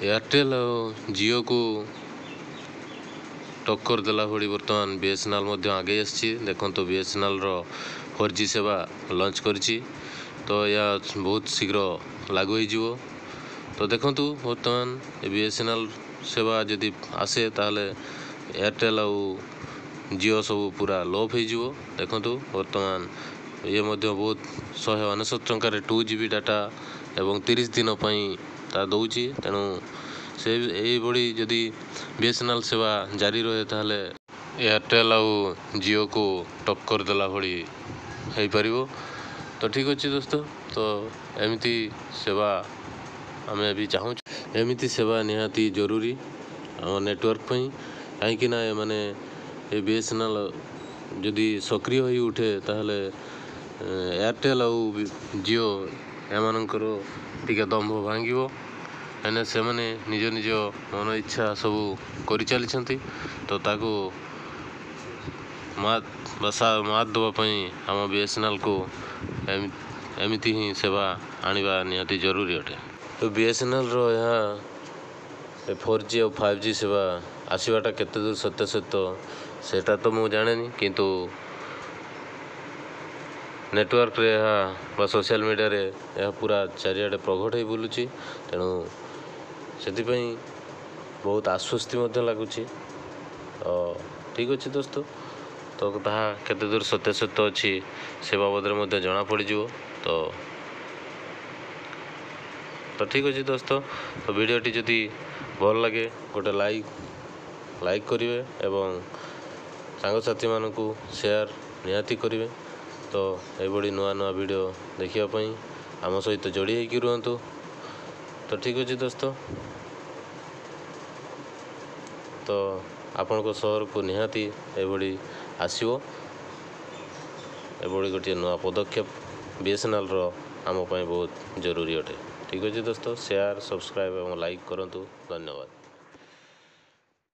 Airtel और जियो को टक्कर देला भली बर्तमान बीएसएनएल मध्य आगे आसी देखो तो बीएसएनएल रो 4G सेवा लॉन्च करिछि तो या बहुत शीघ्र लागू हो तो देखु बर्तमान बीएसएनएल सेवा जदि आसे ताले एयरटेल और जियो सब पूरा लोप हो देखु बर्तमान ये मध्य बहुत 199 टंकार 2GB डाटा एवं 30 दिन ता दौची तेणु से यही जदि बीएसएनएल सेवा जारी रहे ताले एयरटेल और जियो को टक्कर देला भली हो पार तो ठीक अच्छे दोस्तों तो एमती सेवा आम भी चाहूँ एमती सेवा निहाती जरूरी आम नेटवर्क कहीं माने ये बीएसएनएल जदि सक्रिय हो उठे ताहले एयरटेल और जियो एमानकर टिके दम्भ भांगिबो एने से माने निज निज मन इच्छा सब कर चली तो ताको मात देवाई आम बीएसएनएल को एमती ही सेवा आनिबा निहाती जरूरी अटे तो बीएसएनएल रो यहाँ 4G और 5G सेवा आसवाटा केते दूर सत्य सेटा तो मु जाने किंतु नेटवर्क रे यहाँ सोशल मीडिया रे यह पूरा चारिआडे प्रगट हो बुलूची तेणु से बहुत आश्वस्ति लगुच ठीक अच्छे दोस्तों तो ताहा केते दूर सत्य अच्छी से बाबद में जना पड़ तो ठीक अच्छे दोस्तों तो वीडियोटी जदि भल लगे गोटे लाइक करेंगे एवं सांगसाथी मानू शेयर निहाती करेंगे तो ये नुआ नुआ वीडियो देखापी आम सहित जोड़ी होकर रुहतु तो ठीक अच्छे दोस्तों तो आपण को सहर को निहाती ये आसो ये गोटे नुआ पदक्षेप बीएसएनएल रो आम बहुत जरूरी अटे ठीक अच्छे दोस्तों शेयर सब्सक्राइब और लाइक करूँ धन्यवाद।